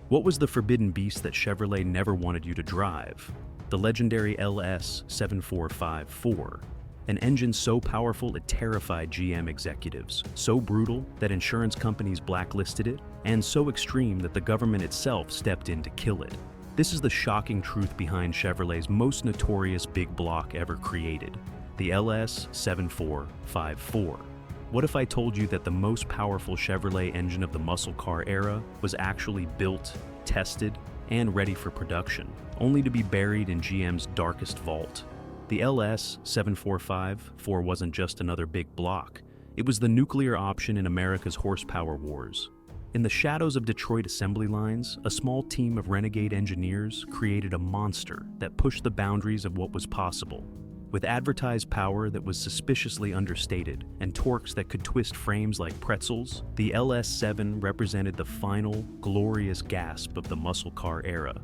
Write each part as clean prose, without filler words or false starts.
What was the forbidden beast that Chevrolet never wanted you to drive? The legendary LS7454. An engine so powerful it terrified GM executives, so brutal that insurance companies blacklisted it, and so extreme that the government itself stepped in to kill it. This is the shocking truth behind Chevrolet's most notorious big block ever created, the LS7454. What if I told you that the most powerful Chevrolet engine of the muscle car era was actually built, tested, and ready for production, only to be buried in GM's darkest vault? The LS7454 wasn't just another big block. It was the nuclear option in America's horsepower wars. In the shadows of Detroit assembly lines, a small team of renegade engineers created a monster that pushed the boundaries of what was possible. With advertised power that was suspiciously understated and torques that could twist frames like pretzels, the LS7 represented the final, glorious gasp of the muscle car era,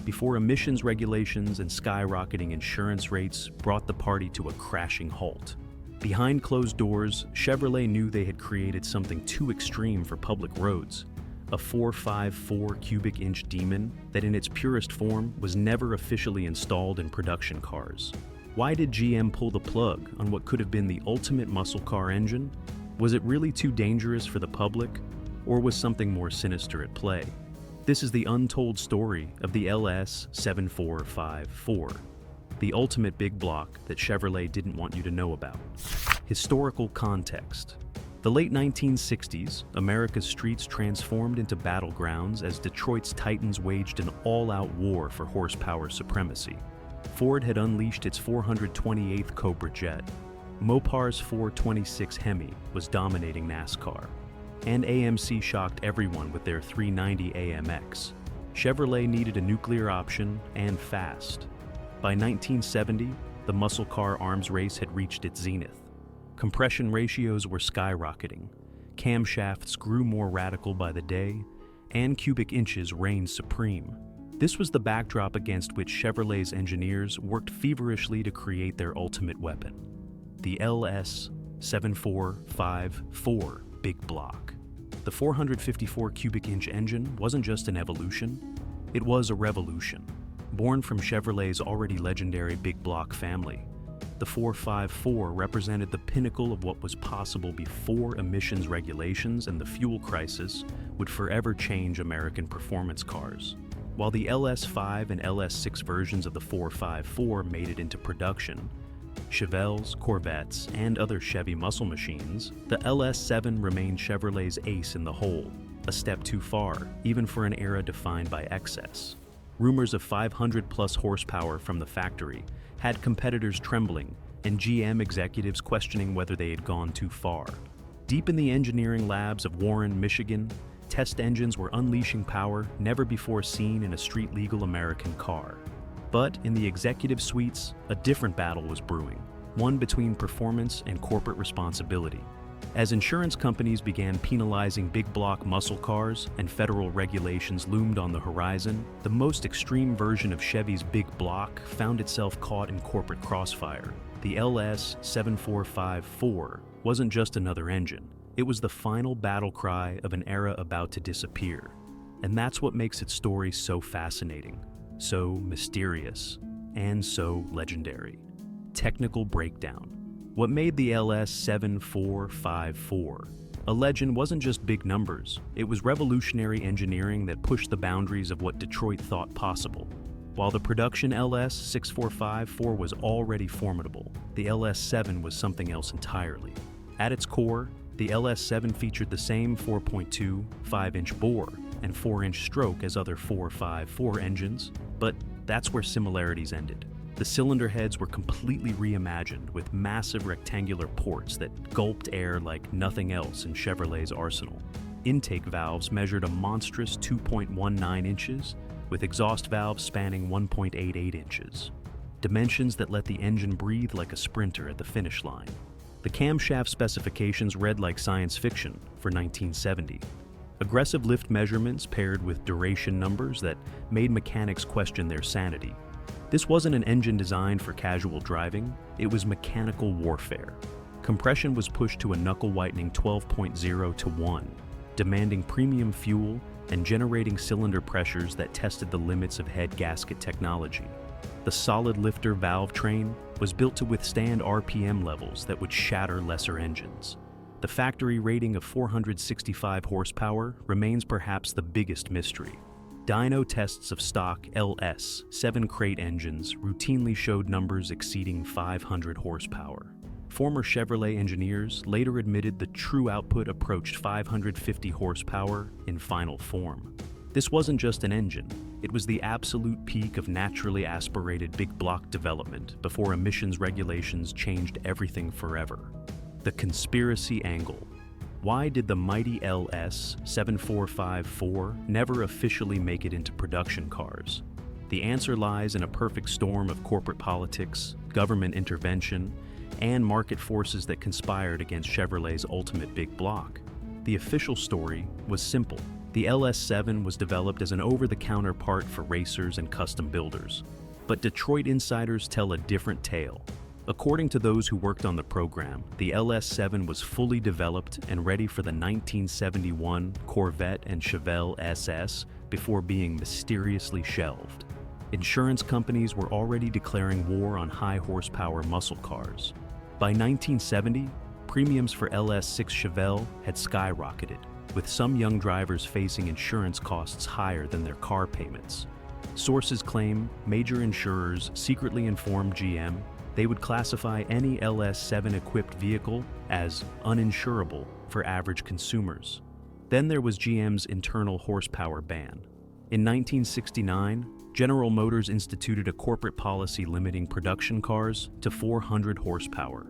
before emissions regulations and skyrocketing insurance rates brought the party to a crashing halt. Behind closed doors, Chevrolet knew they had created something too extreme for public roads, a 454 cubic inch demon that in its purest form was never officially installed in production cars. Why did GM pull the plug on what could have been the ultimate muscle car engine? Was it really too dangerous for the public, or was something more sinister at play? This is the untold story of the LS7454, the ultimate big block that Chevrolet didn't want you to know about. Historical context. The late 1960s, America's streets transformed into battlegrounds as Detroit's titans waged an all-out war for horsepower supremacy. Ford had unleashed its 428th Cobra jet. Mopar's 426 Hemi was dominating NASCAR. And AMC shocked everyone with their 390 AMX. Chevrolet needed a nuclear option, and fast. By 1970, the muscle car arms race had reached its zenith. Compression ratios were skyrocketing, camshafts grew more radical by the day, and cubic inches reigned supreme. This was the backdrop against which Chevrolet's engineers worked feverishly to create their ultimate weapon, the LS7454 Big Block. The 454 cubic inch engine wasn't just an evolution, it was a revolution. Born from Chevrolet's already legendary big block family, the 454 represented the pinnacle of what was possible before emissions regulations and the fuel crisis would forever change American performance cars. While the LS5 and LS6 versions of the 454 made it into production, Chevelles, Corvettes, and other Chevy muscle machines, the LS7 remained Chevrolet's ace in the hole, a step too far, even for an era defined by excess. Rumors of 500-plus horsepower from the factory had competitors trembling, and GM executives questioning whether they had gone too far. Deep in the engineering labs of Warren, Michigan, test engines were unleashing power never before seen in a street-legal American car. But in the executive suites, a different battle was brewing, one between performance and corporate responsibility. As insurance companies began penalizing big block muscle cars and federal regulations loomed on the horizon, the most extreme version of Chevy's big block found itself caught in corporate crossfire. The LS7454 wasn't just another engine. It was the final battle cry of an era about to disappear. And that's what makes its story so fascinating, so mysterious, and so legendary. Technical breakdown. What made the LS7454 a legend wasn't just big numbers, it was revolutionary engineering that pushed the boundaries of what Detroit thought possible. While the production LS6454 was already formidable, the LS7 was something else entirely. At its core, the LS7 featured the same 4.2 5-inch bore and 4-inch stroke as other 454 engines, but that's where similarities ended. The cylinder heads were completely reimagined with massive rectangular ports that gulped air like nothing else in Chevrolet's arsenal. Intake valves measured a monstrous 2.19 inches, with exhaust valves spanning 1.88 inches. Dimensions that let the engine breathe like a sprinter at the finish line. The camshaft specifications read like science fiction for 1970. Aggressive lift measurements paired with duration numbers that made mechanics question their sanity. This wasn't an engine designed for casual driving, it was mechanical warfare. Compression was pushed to a knuckle-whitening 12.0 to 1, demanding premium fuel and generating cylinder pressures that tested the limits of head gasket technology. The solid lifter valve train was built to withstand RPM levels that would shatter lesser engines. The factory rating of 465 horsepower remains perhaps the biggest mystery. Dyno tests of stock LS7 crate engines routinely showed numbers exceeding 500 horsepower. Former Chevrolet engineers later admitted the true output approached 550 horsepower in final form. This wasn't just an engine, it was the absolute peak of naturally aspirated big block development before emissions regulations changed everything forever. The conspiracy angle. Why did the mighty LS7454 never officially make it into production cars? The answer lies in a perfect storm of corporate politics, government intervention, and market forces that conspired against Chevrolet's ultimate big block. The official story was simple. The LS7 was developed as an over-the-counter part for racers and custom builders. But Detroit insiders tell a different tale. According to those who worked on the program, the LS7 was fully developed and ready for the 1971 Corvette and Chevelle SS before being mysteriously shelved. Insurance companies were already declaring war on high-horsepower muscle cars. By 1970, premiums for LS6 Chevelle had skyrocketed, with some young drivers facing insurance costs higher than their car payments. Sources claim major insurers secretly informed GM they would classify any LS7-equipped vehicle as uninsurable for average consumers. Then there was GM's internal horsepower ban. In 1969, General Motors instituted a corporate policy limiting production cars to 400 horsepower,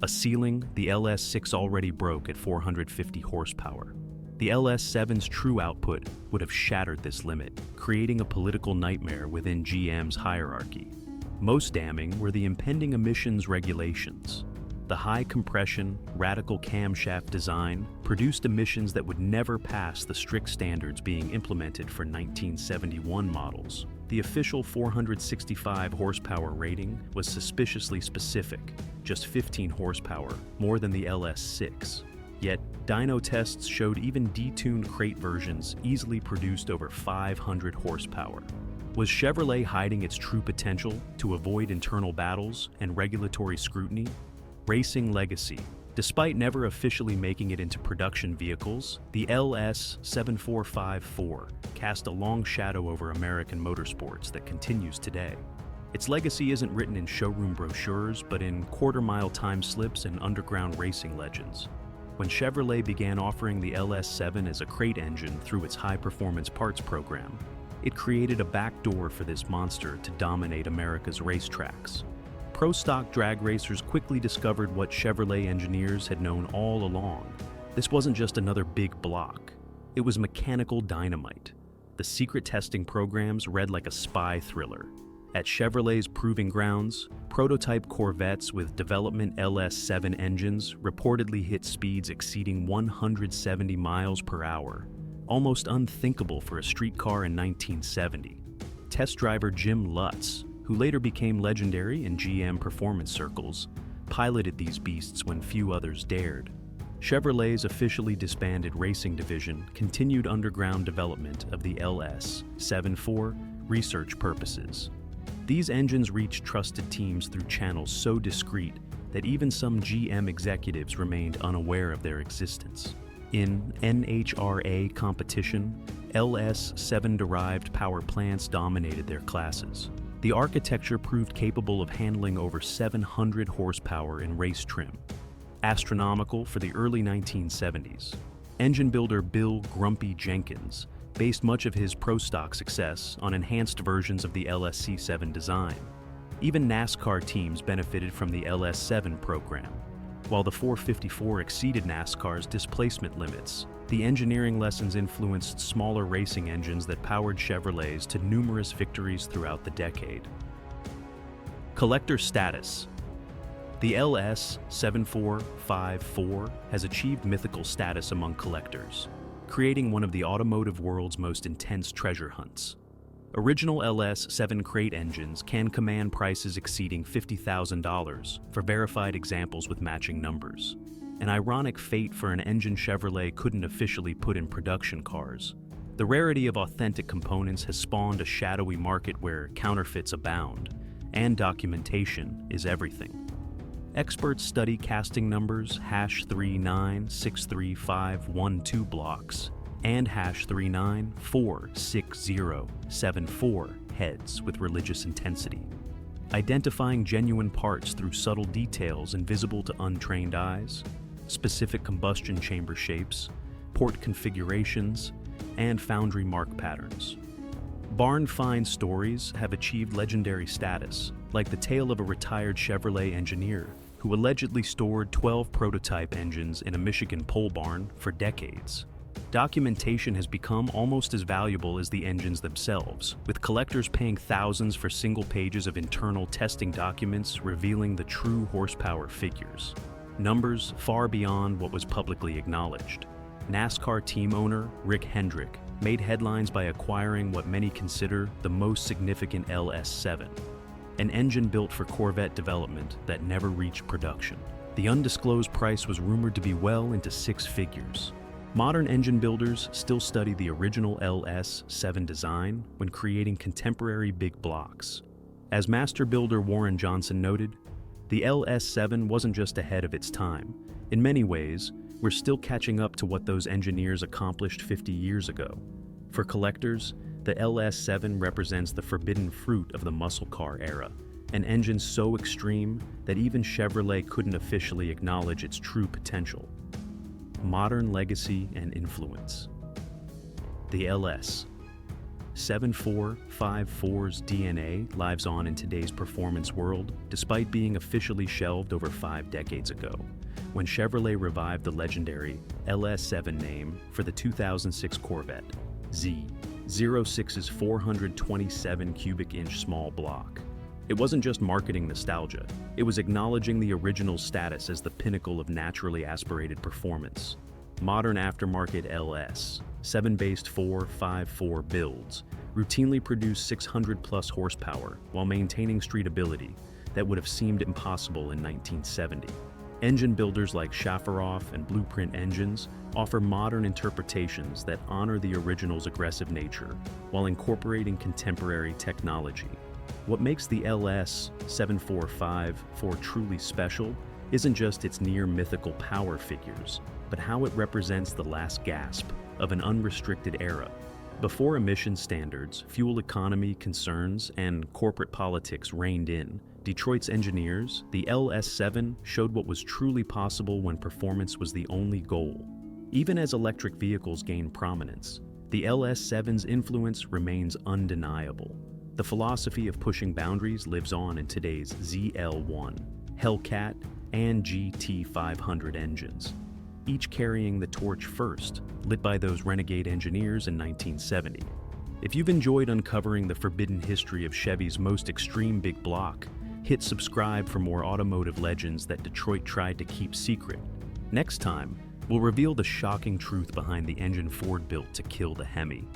a ceiling the LS6 already broke at 450 horsepower. The LS7's true output would have shattered this limit, creating a political nightmare within GM's hierarchy. Most damning were the impending emissions regulations. The high-compression, radical camshaft design produced emissions that would never pass the strict standards being implemented for 1971 models. The official 465 horsepower rating was suspiciously specific, just 15 horsepower, more than the LS6. Yet, dyno tests showed even detuned crate versions easily produced over 500 horsepower. Was Chevrolet hiding its true potential to avoid internal battles and regulatory scrutiny? Racing legacy. Despite never officially making it into production vehicles, the LS7454 cast a long shadow over American motorsports that continues today. Its legacy isn't written in showroom brochures, but in quarter-mile time slips and underground racing legends. When Chevrolet began offering the LS7 as a crate engine through its high-performance parts program, it created a backdoor for this monster to dominate America's racetracks. Pro-stock drag racers quickly discovered what Chevrolet engineers had known all along. This wasn't just another big block. It was mechanical dynamite. The secret testing programs read like a spy thriller. At Chevrolet's proving grounds, prototype Corvettes with development LS7 engines reportedly hit speeds exceeding 170 miles per hour, almost unthinkable for a street car in 1970. Test driver Jim Lutz, who later became legendary in GM performance circles, piloted these beasts when few others dared. Chevrolet's officially disbanded racing division continued underground development of the LS7 for research purposes. These engines reached trusted teams through channels so discreet that even some GM executives remained unaware of their existence. In NHRA competition, LS7-derived power plants dominated their classes. The architecture proved capable of handling over 700 horsepower in race trim, astronomical for the early 1970s. Engine builder Bill "Grumpy" Jenkins based much of his pro-stock success on enhanced versions of the LSC7 design. Even NASCAR teams benefited from the LS7 program. While the 454 exceeded NASCAR's displacement limits, the engineering lessons influenced smaller racing engines that powered Chevrolets to numerous victories throughout the decade. Collector status. The LS7454 has achieved mythical status among collectors, creating one of the automotive world's most intense treasure hunts. Original LS7 crate engines can command prices exceeding $50,000 for verified examples with matching numbers. An ironic fate for an engine Chevrolet couldn't officially put in production cars. The rarity of authentic components has spawned a shadowy market where counterfeits abound, and documentation is everything. Experts study casting numbers #39635512 blocks and #39460074 heads with religious intensity, identifying genuine parts through subtle details invisible to untrained eyes, specific combustion chamber shapes, port configurations, and foundry mark patterns. Barn find stories have achieved legendary status, like the tale of a retired Chevrolet engineer who allegedly stored 12 prototype engines in a Michigan pole barn for decades. Documentation has become almost as valuable as the engines themselves, with collectors paying thousands for single pages of internal testing documents revealing the true horsepower figures. Numbers far beyond what was publicly acknowledged. NASCAR team owner Rick Hendrick made headlines by acquiring what many consider the most significant LS7, an engine built for Corvette development that never reached production. The undisclosed price was rumored to be well into six figures. Modern engine builders still study the original LS7 design when creating contemporary big blocks. As master builder Warren Johnson noted, the LS7 wasn't just ahead of its time. In many ways, we're still catching up to what those engineers accomplished 50 years ago. For collectors, the LS7 represents the forbidden fruit of the muscle car era, an engine so extreme that even Chevrolet couldn't officially acknowledge its true potential. Modern legacy and influence. The LS7454's DNA lives on in today's performance world, despite being officially shelved over 5 decades ago, when Chevrolet revived the legendary LS7 name for the 2006 Corvette Z06's 427 cubic inch small block. It wasn't just marketing nostalgia, it was acknowledging the original status as the pinnacle of naturally aspirated performance. Modern aftermarket LS7-based 454 builds routinely produce 600-plus horsepower while maintaining streetability that would have seemed impossible in 1970. Engine builders like Shafarov and Blueprint Engines offer modern interpretations that honor the original's aggressive nature while incorporating contemporary technology. What makes the LS7454 truly special isn't just its near-mythical power figures, but how it represents the last gasp of an unrestricted era. Before emission standards, fuel economy concerns, and corporate politics reigned in Detroit's engineers, the LS7 showed what was truly possible when performance was the only goal. Even as electric vehicles gain prominence, the LS7's influence remains undeniable. The philosophy of pushing boundaries lives on in today's ZL1, Hellcat, and GT500 engines, each carrying the torch first, lit by those renegade engineers in 1970. If you've enjoyed uncovering the forbidden history of Chevy's most extreme big block, hit subscribe for more automotive legends that Detroit tried to keep secret. Next time, we'll reveal the shocking truth behind the engine Ford built to kill the Hemi.